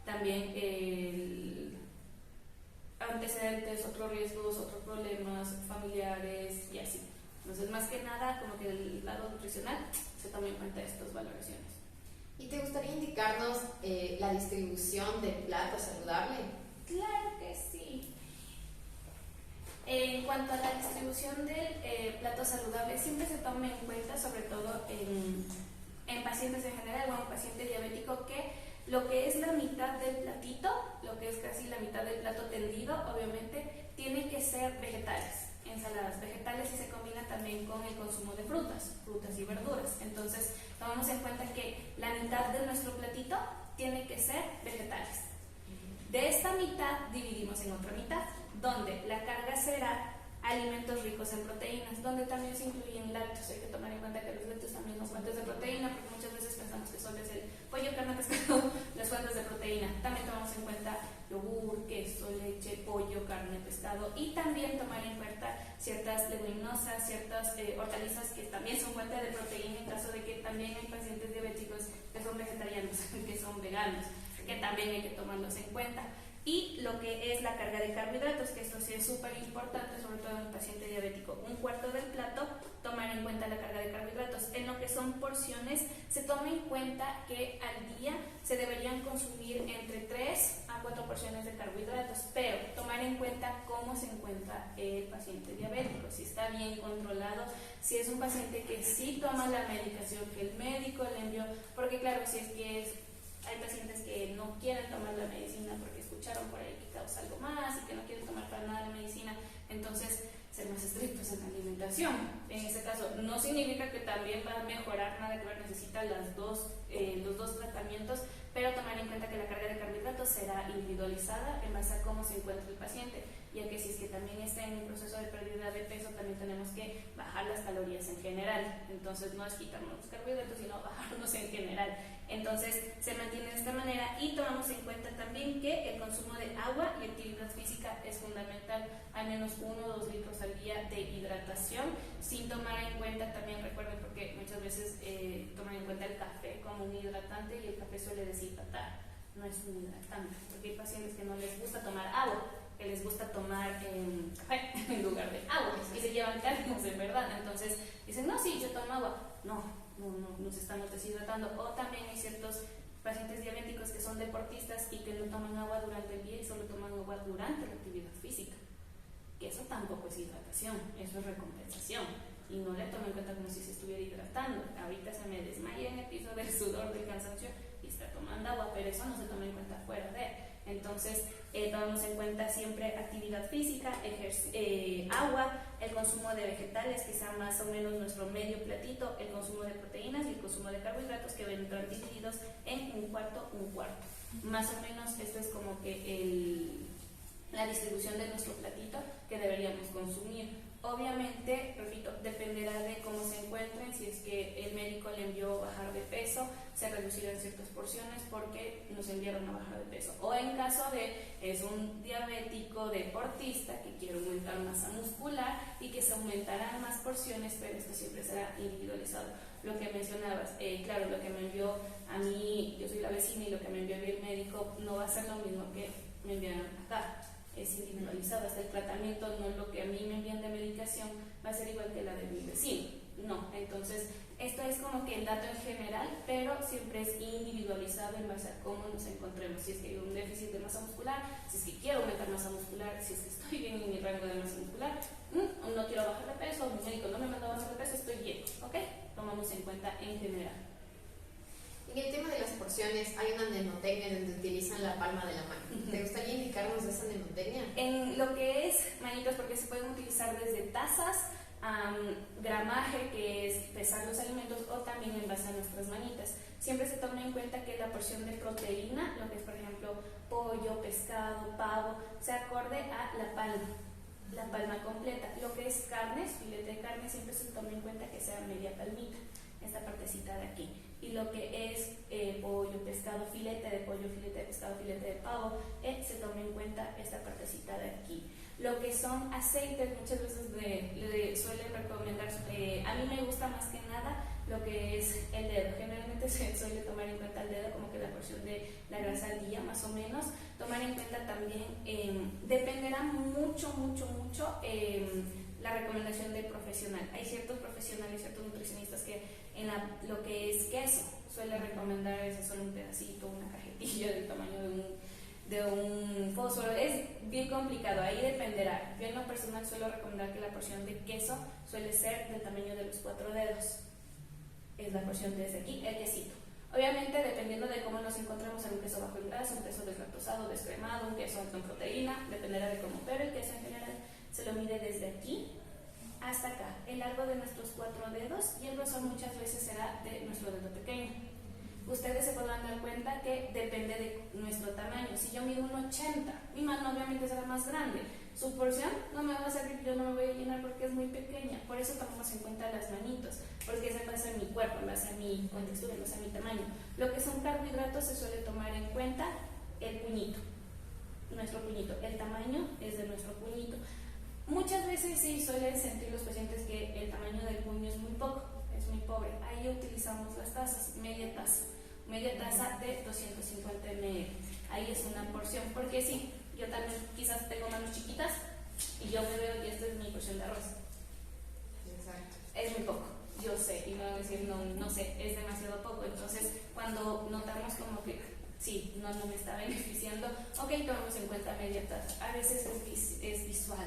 también el antecedentes, otros riesgos, otros problemas familiares y así. Entonces, más que nada, como que el lado nutricional se tomen en cuenta estas valoraciones. ¿Y te gustaría indicarnos la distribución del plato saludable? Claro que sí. En cuanto a la distribución del plato saludable, siempre se toma en cuenta, sobre todo en pacientes en general o en paciente diabético, que lo que es la mitad del platito, lo que es casi la mitad del plato tendido, obviamente, tienen que ser vegetales, ensaladas vegetales, y se combina también con el consumo de frutas y verduras. Entonces, tomamos en cuenta que la mitad de nuestro platito tiene que ser vegetales. De esta mitad dividimos en otra mitad, donde la carga será alimentos ricos en proteínas, donde también se incluyen lácteos. Hay que tomar en cuenta que los lácteos también son fuentes de proteína, porque muchas veces pensamos que solo es el pollo, carne, pescado, las fuentes de proteína. También tomamos en cuenta yogur, queso, leche, pollo, carne, pescado, y también tomar en cuenta ciertas leguminosas, ciertas hortalizas que también son fuente de proteína, en caso de que también hay pacientes diabéticos que son vegetarianos, que son veganos, que también hay que tomarlos en cuenta. Y lo que es la carga de carbohidratos, que esto sí es súper importante, sobre todo en un paciente diabético. Un cuarto del plato, tomar en cuenta la carga de carbohidratos. En lo que son porciones, se toma en cuenta que al día se deberían consumir entre 3 a 4 porciones de carbohidratos, pero tomar en cuenta cómo se encuentra el paciente diabético, si está bien controlado, si es un paciente que sí toma la medicación que el médico le envió, porque claro, si es que hay pacientes que no quieren tomar la medicina porque escucharon por ahí que causa algo más y que no quieren tomar para nada la medicina, entonces ser más estrictos en la alimentación. En este caso no significa que también va a mejorar, nada que ver, necesita los dos tratamientos, pero tomar en cuenta que la carga de carbohidratos será individualizada en base a cómo se encuentra el paciente, ya que si es que también está en un proceso de pérdida de peso, también tenemos que bajar las calorías en general. Entonces no es quitarnos los carbohidratos, sino bajarnos en general. Entonces se mantiene de esta manera, y tomamos en cuenta también que el consumo de agua y actividad física es fundamental, al menos 1 o 2 litros al día de hidratación, sin tomar en cuenta, también recuerden, porque muchas veces toman en cuenta el café como un hidratante, y el café suele deshidratar, no es un hidratante, porque hay pacientes que no les gusta tomar agua, que les gusta tomar café en lugar de agua, y se llevan términos en verdad. Entonces dicen, no, sí, yo tomo agua. No, nos estamos deshidratando. O también hay ciertos pacientes diabéticos que son deportistas y que no toman agua durante el día y solo toman agua durante la actividad física, que eso tampoco es hidratación, eso es recompensación, y no le tomo en cuenta como si se estuviera hidratando. Ahorita se me desmaya en el piso del sudor, del cansancio, y está tomando agua, pero eso no se toma en cuenta fuera de. Entonces, tomamos en cuenta siempre actividad física, agua, el consumo de vegetales, que sea más o menos nuestro medio platito, el consumo de proteínas y el consumo de carbohidratos, que vendrán divididos en un cuarto. Más o menos esto es como que la distribución de nuestro platito que deberíamos consumir. Obviamente, repito, dependerá de cómo se encuentren. Si es que el médico le envió bajar de peso, se reducirán ciertas porciones porque nos enviaron a bajar de peso. O en caso de es un diabético deportista que quiere aumentar masa muscular y que se aumentarán más porciones, pero esto siempre será individualizado. Lo que mencionabas, claro, lo que me envió a mí, yo soy la vecina, y lo que me envió a mí el médico no va a ser lo mismo que me enviaron acá. Es individualizado, hasta el tratamiento, no lo que a mí me envían de medicación va a ser igual que la de mi vecino, no. Entonces, esto es como que el dato en general, pero siempre es individualizado en base a cómo nos encontremos. Si es que hay un déficit de masa muscular, si es que quiero aumentar masa muscular, si es que estoy bien en mi rango de masa muscular, no quiero bajar de peso, mi médico no me mandó a bajar de peso, estoy bien, ¿ok? Tomamos en cuenta en general. En el tema de las porciones, hay una mnemotecnia donde utilizan la palma de la mano. ¿Te gustaría indicarnos esa mnemotecnia? En lo que es manitas, porque se pueden utilizar desde tazas, gramaje, que es pesar los alimentos, o también en base a nuestras manitas. Siempre se toma en cuenta que la porción de proteína, lo que es por ejemplo pollo, pescado, pavo, se acorde a la palma completa. Lo que es carnes, filete de carne, siempre se toma en cuenta que sea media palmita, esta partecita de aquí. Y lo que es pollo, pescado, filete de pollo, filete de pescado, filete de pavo, se toma en cuenta esta partecita de aquí. Lo que son aceites, muchas veces le suelen recomendar, a mí me gusta más que nada lo que es el dedo. Generalmente se suele tomar en cuenta el dedo como que la porción de la grasa al día, más o menos. Tomar en cuenta también, dependerá mucho la recomendación del profesional. Hay ciertos profesionales, ciertos nutricionistas que en lo que es queso, suele recomendar eso, solo un pedacito, una cajetilla del tamaño de un fósforo. Es bien complicado, ahí dependerá. Yo en lo personal suelo recomendar que la porción de queso suele ser del tamaño de los 4 dedos. Es la porción desde aquí, el quesito. Obviamente, dependiendo de cómo nos encontremos en un queso bajo en grasa, un queso deslactosado, descremado, un queso alto en proteína, dependerá de cómo, pero el queso en general se lo mide desde aquí hasta acá, el largo de nuestros 4 dedos, y el grosor muchas veces será de nuestro dedo pequeño. Ustedes se podrán dar cuenta que depende de nuestro tamaño. Si yo mido un 80, mi mano obviamente será más grande. Su porción no me va a servir, yo no me voy a llenar porque es muy pequeña. Por eso tomamos en cuenta las manitos, porque es en base a mi cuerpo, en base a mi contextura, en base a mi tamaño. Lo que son carbohidratos se suele tomar en cuenta el puñito, nuestro puñito. El tamaño es de nuestro puñito. Muchas veces sí suelen sentir los pacientes que el tamaño del puño es muy poco, es muy pobre. Ahí utilizamos las tazas, media taza de 250 ml. Ahí es una porción, porque sí, yo también quizás tengo manos chiquitas y yo me veo que esta es mi porción de arroz. Exacto. Es muy poco, yo sé, y me van a decir, no sé, es demasiado poco. Entonces, cuando notamos como que sí, no me está beneficiando, ok, tomamos en cuenta media taza. A veces es visual.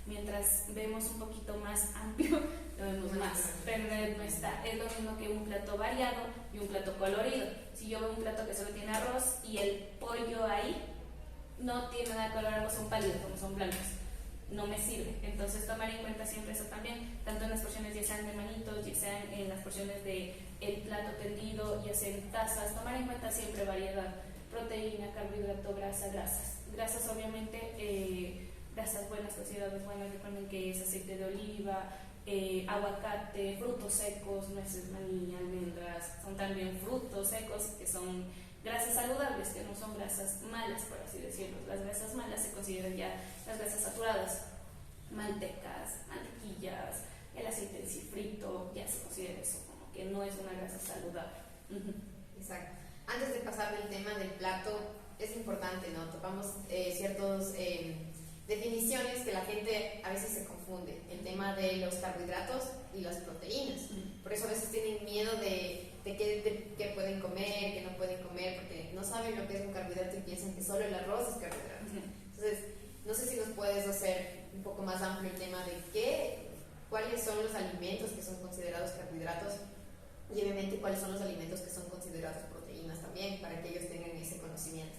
Mientras vemos un poquito más amplio, lo vemos más, pero no está. Es lo mismo que un plato variado y un plato colorido. Si yo veo un plato que solo tiene arroz y el pollo ahí no tiene nada de color, algo son pálidos, como son blancos, no me sirve. Entonces tomar en cuenta siempre eso también, tanto en las porciones ya sean de manitos, ya sean en las porciones de el plato tendido, ya sean en tazas, tomar en cuenta siempre variedad, proteína, carbohidrato, grasas obviamente, grasas buenas, consideradas buenas. Recuerden que es aceite de oliva, aguacate, frutos secos, nueces, maní, almendras, son también frutos secos que son grasas saludables, que no son grasas malas, por así decirlo. Las grasas malas se consideran ya las grasas saturadas, mantecas, mantequillas, el aceite en sí frito, ya se considera eso como que no es una grasa saludable. Exacto. Antes de pasar del tema del plato, es importante, ¿no? Topamos ciertos definiciones que la gente a veces se confunde, el tema de los carbohidratos y las proteínas. Por eso a veces tienen miedo de qué pueden comer, qué no pueden comer, porque no saben lo que es un carbohidrato y piensan que solo el arroz es carbohidrato. Entonces, no sé si nos puedes hacer un poco más amplio el tema de cuáles son los alimentos que son considerados carbohidratos y obviamente cuáles son los alimentos que son considerados proteínas también, para que ellos tengan ese conocimiento.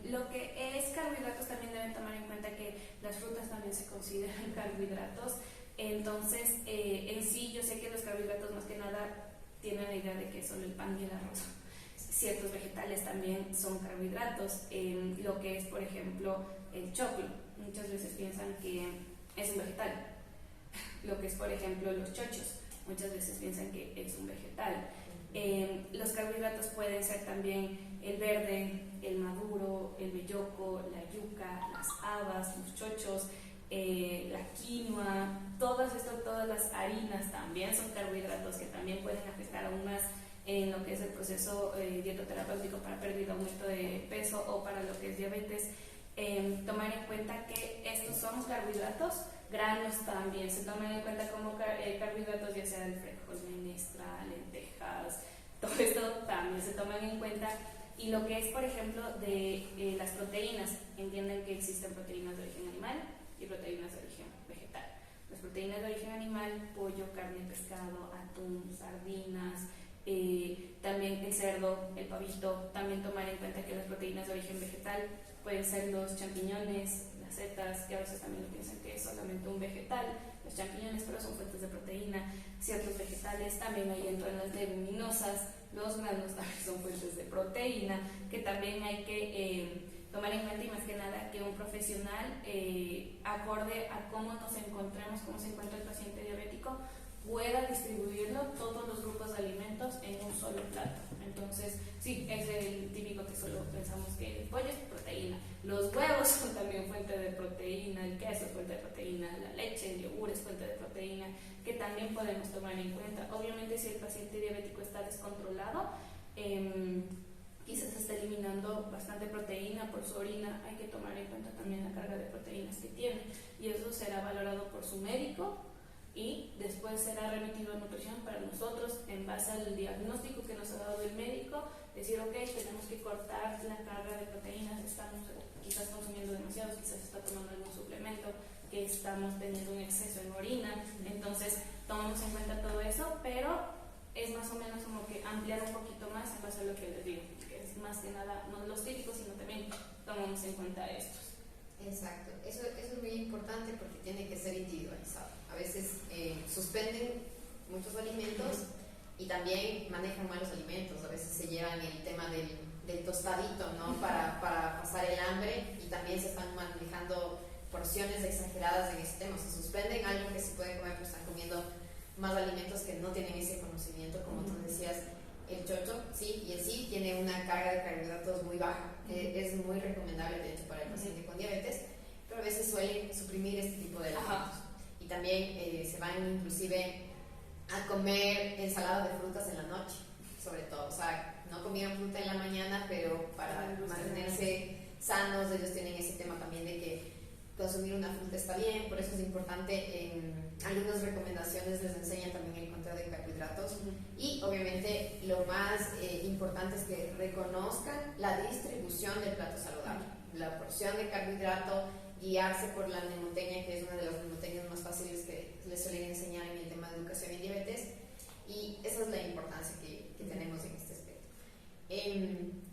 Lo que es carbohidratos también deben tomar en cuenta que las frutas también se consideran carbohidratos. Entonces, en sí, yo sé que los carbohidratos más que nada tienen la idea de que solo el pan y el arroz. Ciertos vegetales también son carbohidratos. Lo que es, por ejemplo, el choclo. Muchas veces piensan que es un vegetal. Lo que es, por ejemplo, los chochos. Muchas veces piensan que es un vegetal. Los carbohidratos pueden ser también el verde, el maduro, el belloco, la yuca, las habas, los chochos, la quinoa, todas las harinas también son carbohidratos que también pueden afectar aún más en lo que es el proceso dietoterapéutico para pérdida o aumento de peso o para lo que es diabetes. Tomar en cuenta que estos son carbohidratos, granos también, se toman en cuenta como carbohidratos, ya sea el frijol, menestra, lentejas, todo esto también se toman en cuenta. Y lo que es, por ejemplo, de las proteínas, entienden que existen proteínas de origen animal y proteínas de origen vegetal. Las proteínas de origen animal, pollo, carne, pescado, atún, sardinas, también el cerdo, el pavito. También tomar en cuenta que las proteínas de origen vegetal pueden ser los champiñones, las setas, que a veces también lo piensan que es solamente un vegetal, los champiñones, pero son fuentes de proteína. Ciertos vegetales también ahí entran las leguminosas, los granos también son fuentes de proteína, que también hay que tomar en cuenta, y más que nada que un profesional, acorde a cómo nos encontremos, cómo se encuentra el paciente diabético, pueda distribuirlo todos los grupos de alimentos en un solo plato. Entonces, sí, es el típico que solo pensamos que el pollo es proteína, los huevos son también fuente de proteína, el queso es fuente de proteína, la leche, el yogur es fuente de proteína, que también podemos tomar en cuenta. Obviamente, si el paciente diabético está descontrolado, quizás está eliminando bastante proteína por su orina, hay que tomar en cuenta también la carga de proteínas que tiene, y eso será valorado por su médico y después será remitido a nutrición para nosotros en base base al diagnóstico que nos ha dado el médico, decir, ok, tenemos que cortar la carga de proteínas, estamos quizás consumiendo demasiado, quizás está tomando algún suplemento, que estamos teniendo un exceso en orina, entonces tomamos en cuenta todo eso, pero es más o menos como que ampliar un poquito más en base a lo que les digo, que es más que nada no los típicos, sino también tomamos en cuenta estos. Exacto, eso es muy importante porque tiene que ser individualizado. A veces suspenden muchos alimentos y también manejan malos alimentos. A veces se llevan el tema del tostadito, ¿no? Para pasar el hambre, y también se están manejando porciones exageradas en ese tema. Se suspenden algo que se puede comer, pero están comiendo más alimentos que no tienen ese conocimiento, como tú decías. El chocho, sí, y en sí tiene una carga de carbohidratos muy baja. Es muy recomendable, de hecho, para el paciente con diabetes, pero a veces suelen suprimir este tipo de alimentos. Y también se van inclusive a comer ensalada de frutas en la noche, sobre todo. O sea, no comieron fruta en la mañana, pero para mantenerse sanos, ellos tienen ese tema también de que consumir una fruta está bien. Por eso es importante, en algunas recomendaciones les enseñan también el conteo de carbohidratos. Y obviamente lo más importante es que reconozcan la distribución del plato saludable, la porción de carbohidrato, guiarse por la mnemotecnia, que es una de las mnemotecnias más fáciles que les suelen enseñar en el tema de educación en diabetes, y esa es la importancia que tenemos en este aspecto.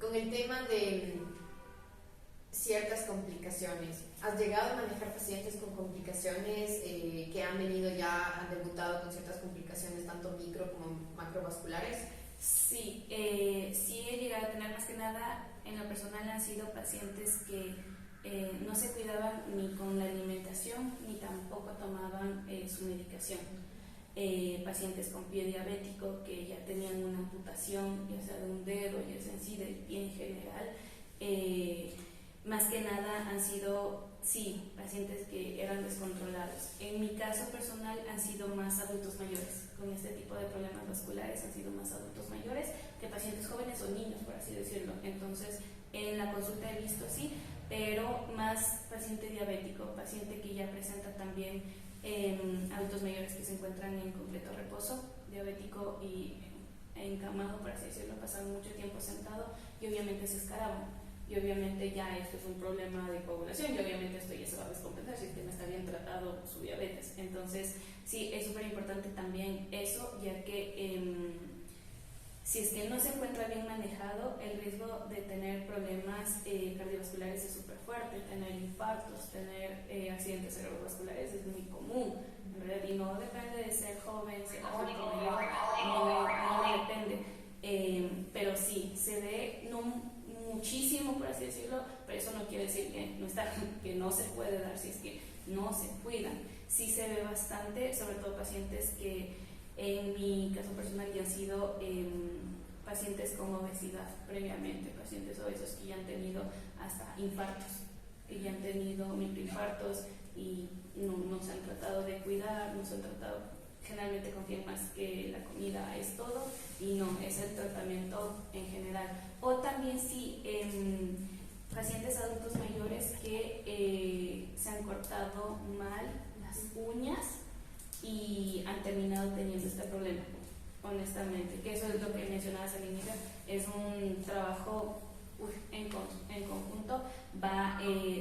Con el tema de ciertas complicaciones, ¿has llegado a manejar pacientes con complicaciones que han venido ya, han debutado con ciertas complicaciones tanto micro como macrovasculares? Sí, sí he llegado a tener, más que nada en lo personal han sido pacientes que no se cuidaban ni con la alimentación ni tampoco tomaban su medicación. Pacientes con pie diabético que ya tenían una amputación, ya sea de un dedo, ya sea en sí del pie en general. Más que nada han sido, sí, pacientes que eran descontrolados. En mi caso personal han sido más adultos mayores. Con este tipo de problemas vasculares han sido más adultos mayores que pacientes jóvenes o niños, por así decirlo. Entonces, en la consulta he visto sí, pero más paciente diabético, paciente que ya presenta también adultos mayores que se encuentran en completo reposo, diabético y encamado, por así decirlo, pasan mucho tiempo sentado y obviamente se escaraban. Y obviamente ya esto es un problema de coagulación y obviamente esto ya se va a descompensar si es que no está bien tratado su diabetes. Entonces, sí, es súper importante también eso, ya que si es que no se encuentra bien manejado, el riesgo de tener problemas cardiovasculares es súper fuerte, tener infartos, tener accidentes cerebrovasculares es muy común, en realidad, y no depende de ser joven, ser adulto mayor, no depende, pero sí, se ve muchísimo, por así decirlo, pero eso no quiere decir que no está, que no se puede dar si es que no se cuidan. Sí se ve bastante, sobre todo pacientes que en mi caso personal ya han sido pacientes con obesidad previamente, pacientes obesos que ya han tenido hasta infartos, que ya han tenido microinfartos y no se han tratado de cuidar, no se han tratado, generalmente confían más que la comida es todo y no, es el tratamiento en general. O también sí, pacientes adultos mayores que se han cortado mal las uñas y han terminado teniendo este problema, honestamente, que eso es lo que mencionabas al inicio, es un trabajo en conjunto, va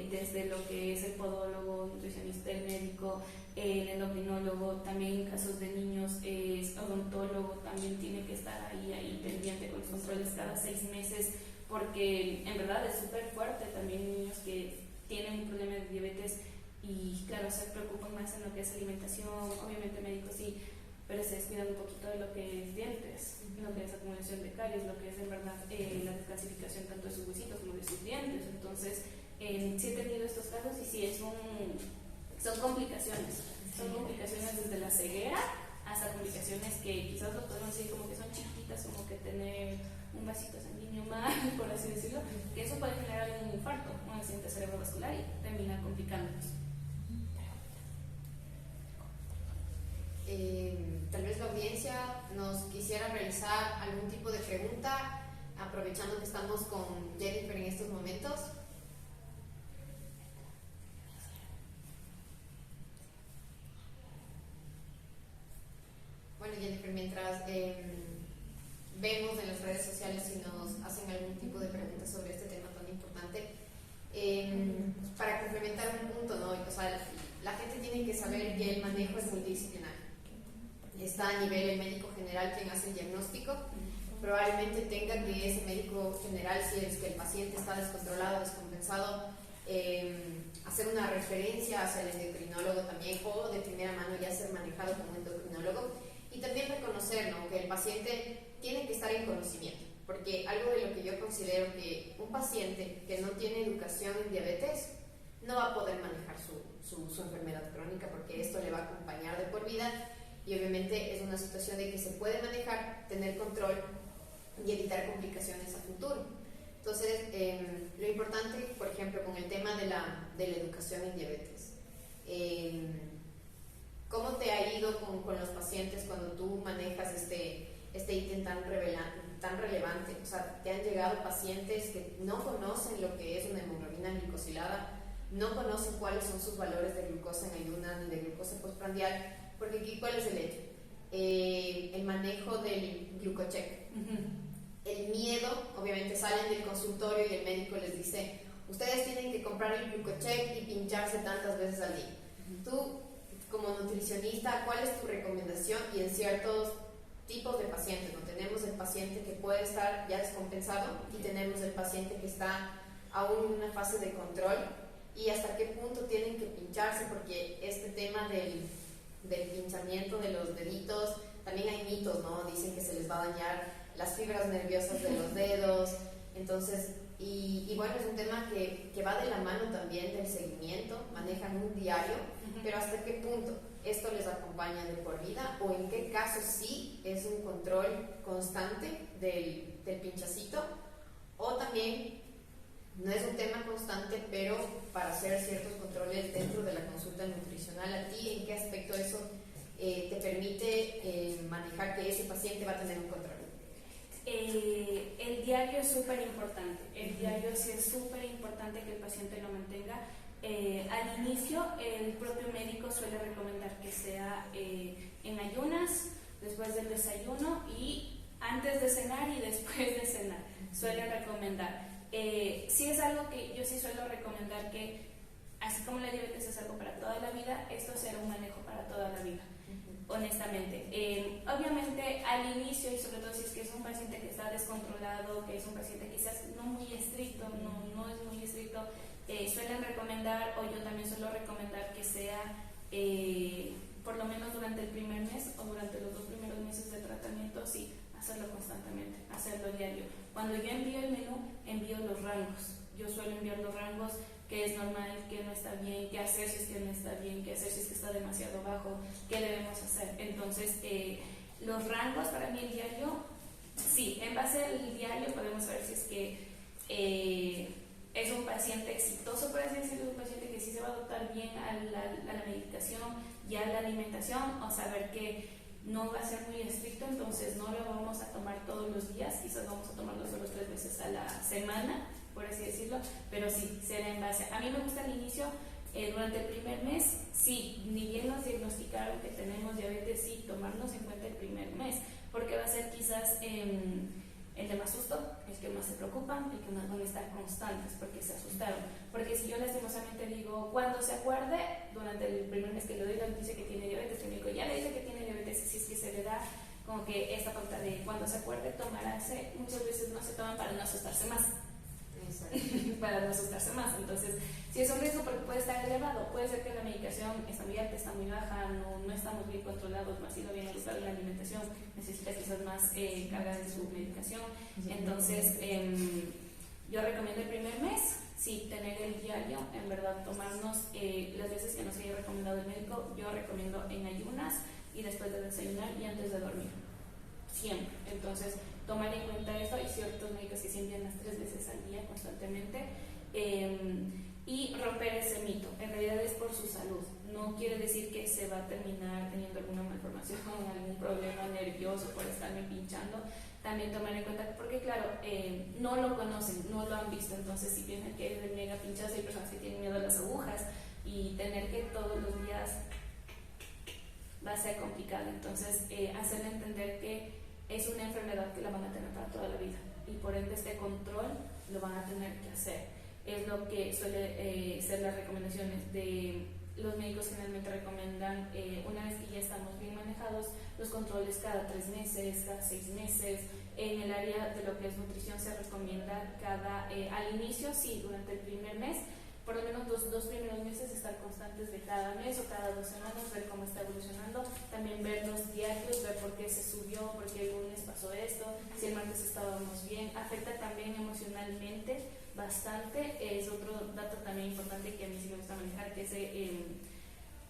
desde lo que es el podólogo, nutricionista, el médico, el endocrinólogo, también en casos de niños es odontólogo, también tiene que estar ahí pendiente con los controles cada 6 meses, porque en verdad es súper fuerte. También niños que tienen un problema de diabetes y claro, se preocupan más en lo que es alimentación, obviamente médicos sí, pero se descuidan un poquito de lo que es dientes, lo que es acumulación de caries, lo que es en verdad la descalcificación tanto de sus huesitos como de sus dientes. Entonces sí he tenido estos casos y sí son complicaciones desde la ceguera hasta complicaciones que quizás lo podemos decir como que son chiquitas, como que tener un vasito sanguíneo mal, por así decirlo, que eso puede generar un infarto, un accidente cerebrovascular y terminar complicándonos. Tal vez la audiencia nos quisiera realizar algún tipo de pregunta, aprovechando que estamos con Jennifer en estos momentos. Bueno, Jennifer, mientras vemos en las redes sociales y nos hacen algún tipo de preguntas sobre este tema tan importante. Para complementar un punto, ¿no? O sea, la gente tiene que saber que el manejo es multidisciplinario. Está a nivel el médico general quien hace el diagnóstico. Probablemente tenga que ese médico general, si es que el paciente está descontrolado, descompensado, hacer una referencia hacia el endocrinólogo también, o de primera mano ya ser manejado como endocrinólogo. Y también reconocer, ¿no?, que el paciente tiene que estar en conocimiento, porque algo de lo que yo considero que un paciente que no tiene educación en diabetes no va a poder manejar su enfermedad crónica, porque esto le va a acompañar de por vida, y obviamente es una situación de que se puede manejar, tener control y evitar complicaciones a futuro. Entonces, lo importante, por ejemplo, con el tema de la educación en diabetes, ¿cómo te ha ido con los pacientes cuando tú manejas este ítem tan relevante? O sea, ¿te han llegado pacientes que no conocen lo que es una hemoglobina glicosilada, no conocen cuáles son sus valores de glucosa en ayunas ni de glucosa postprandial? Porque aquí, ¿cuál es el hecho? El manejo del glucocheck. El miedo, obviamente salen del consultorio y el médico les dice, ustedes tienen que comprar el glucocheck y pincharse tantas veces al día. Tú, como nutricionista, ¿cuál es tu recomendación? Y en ciertos tipos de pacientes, ¿no? Tenemos el paciente que puede estar ya descompensado y tenemos el paciente que está aún en una fase de control, y hasta qué punto tienen que pincharse, porque este tema del pinchamiento de los deditos, también hay mitos, ¿no? Dicen que se les va a dañar las fibras nerviosas de los dedos. Entonces, y bueno, es un tema que va de la mano también del seguimiento, manejan un diario, pero hasta qué punto esto les acompaña de por vida, o en qué caso sí es un control constante del pinchacito, o también no es un tema constante, pero para hacer ciertos controles dentro de la consulta nutricional. ¿A ti en qué aspecto eso te permite manejar que ese paciente va a tener un control? El diario es súper importante. El diario sí es súper importante que el paciente lo mantenga. Al inicio, el propio médico suele recomendar que sea en ayunas, después del desayuno y antes de cenar y después de cenar. Suele recomendar. Sí es algo que yo sí suelo recomendar, que así como la diabetes es algo para toda la vida, esto será un manejo para toda la vida, honestamente. Obviamente al inicio, y sobre todo si es que es un paciente que está descontrolado, que es un paciente quizás no muy estricto, no es muy estricto, suelen recomendar, o yo también suelo recomendar, que sea por lo menos durante el primer mes o durante los 2 primeros meses de tratamiento, sí, hacerlo constantemente, hacerlo diario. Cuando yo envío el menú, envío los rangos. Yo suelo enviar los rangos, qué es normal, qué no está bien, qué hacer si es que no está bien, qué hacer si es que está demasiado bajo, qué debemos hacer. Entonces, los rangos para mí el diario, sí, en base al diario podemos ver si es que es un paciente exitoso, por así decirlo, un paciente que sí se va a adaptar bien a la medicación y a la alimentación, o saber que no va a ser muy estricto, entonces no lo vamos a tomar todos los días, quizás vamos a tomarlo solo 3 veces a la semana, por así decirlo, pero sí, será en base. A mí me gusta al inicio, durante el primer mes, sí, ni bien nos diagnosticaron que tenemos diabetes, sí, tomarnos en cuenta el primer mes, porque va a ser quizás el de más susto, el que más se preocupan, el que más van a estar constantes porque se asustaron. Porque si yo lastimosamente digo, cuando se acuerde, durante el primer mes que le doy la noticia que tiene diabetes, el médico ya le dice que tiene diabetes, si es que se le da como que esta pauta de cuando se acuerde tomarse, muchas veces no se toman para no asustarse más. Para no asustarse más. Entonces, si es un riesgo porque puede estar elevado, puede ser que la medicación está muy alta, está muy baja, no estamos bien controlados, no ha sido bien educado en la alimentación, necesita quizás más carga de su medicación. Entonces, yo recomiendo el primer mes, sí, tener el diario, en verdad, tomarnos las veces que nos haya recomendado el médico. Yo recomiendo en ayunas y después de desayunar y antes de dormir, siempre. Entonces, tomar en cuenta esto. Hay ciertos médicos que se envían las 3 veces al día constantemente, y romper ese mito. En realidad es por su salud, no quiere decir que se va a terminar teniendo alguna malformación o algún problema nervioso por estarme pinchando. También tomar en cuenta, porque claro, no lo conocen, no lo han visto, entonces si piensan que es de mega pinchazo, hay personas que tienen miedo a las agujas, y tener que todos los días va a ser complicado. Entonces, hacerle entender que es una enfermedad que la van a tener para toda la vida y por ende este control lo van a tener que hacer. Es lo que suele ser las recomendaciones de los médicos. Generalmente recomiendan, una vez que ya estamos bien manejados, los controles cada 3 meses, cada 6 meses. En el área de lo que es nutrición se recomienda al inicio, sí, durante el primer mes, por lo menos dos primeros meses estar constantes de cada mes o cada 2 semanas, ver cómo está evolucionando, también ver los diarios, ver por qué se subió, por qué el lunes pasó esto, si el martes estábamos bien. Afecta también emocionalmente bastante, es otro dato también importante que a mí sí me gusta manejar, que es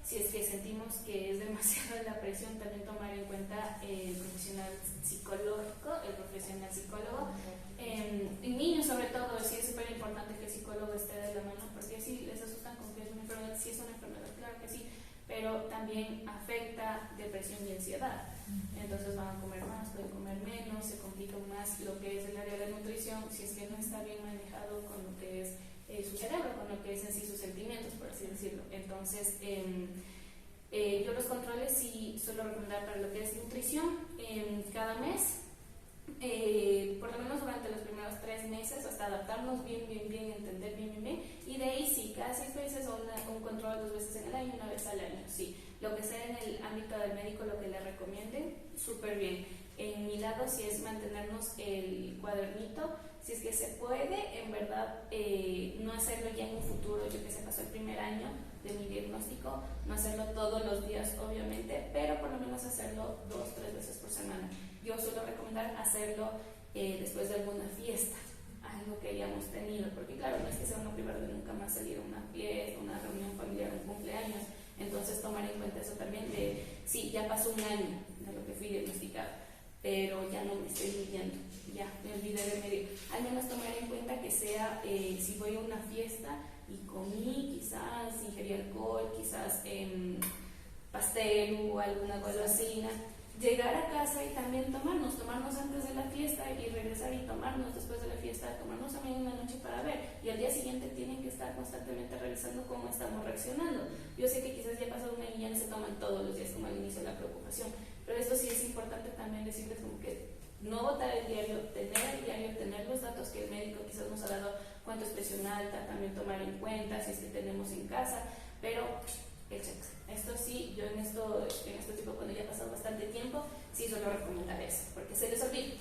si es que sentimos que es demasiada la presión, también tomar en cuenta el profesional psicológico, el profesional psicólogo. En niños sobre todo, sí es súper importante que el psicólogo esté de la mano, porque sí les asustan con que es una enfermedad, sí es una enfermedad, claro que sí, pero también afecta depresión y ansiedad. Entonces van a comer más, pueden comer menos, se complica más lo que es el área de nutrición, si es que no está bien manejado con lo que es su cerebro, con lo que es en sí sus sentimientos, por así decirlo. Entonces, yo los controles sí suelo recomendar para lo que es nutrición cada mes, por lo menos durante los primeros 3 meses, hasta adaptarnos bien, entender bien, y de ahí sí, cada 6 meses o un control 2 veces en el año, 1 vez al año, sí. Lo que sea en el ámbito del médico, lo que le recomienden, súper bien. En mi lado sí es mantenernos el cuadernito, si es que se puede, en verdad, no hacerlo ya en un futuro, yo que sé, pasó el primer año de mi diagnóstico, no hacerlo todos los días, obviamente, pero por lo menos hacerlo 2-3 veces por semana. Yo suelo recomendar hacerlo después de alguna fiesta, algo que hayamos tenido, porque claro, no es que sea uno privado de nunca más salir a una fiesta, una reunión familiar, un cumpleaños. Entonces tomar en cuenta eso también de, sí, ya pasó un año de lo que fui diagnosticada, pero ya no me estoy midiendo, ya me olvidé de medir. Al menos tomar en cuenta que sea, si voy a una fiesta y comí, quizás ingerí alcohol, quizás pastel o alguna golosina, llegar a casa y también tomarnos antes de la fiesta y regresar y tomarnos después de la fiesta, tomarnos también una noche para ver, y al día siguiente tienen que estar constantemente revisando cómo estamos reaccionando. Yo sé que quizás ya pasó un año y ya no se toman todos los días como al inicio de la preocupación, pero esto sí es importante también decirles como que no botar el diario, tener los datos que el médico quizás nos ha dado, cuánto es presión alta, también tomar en cuenta si es que tenemos en casa, pero exacto. Esto sí, yo en este tipo, cuando ya ha pasado bastante tiempo, sí suelo recomendar eso, porque se les olvida.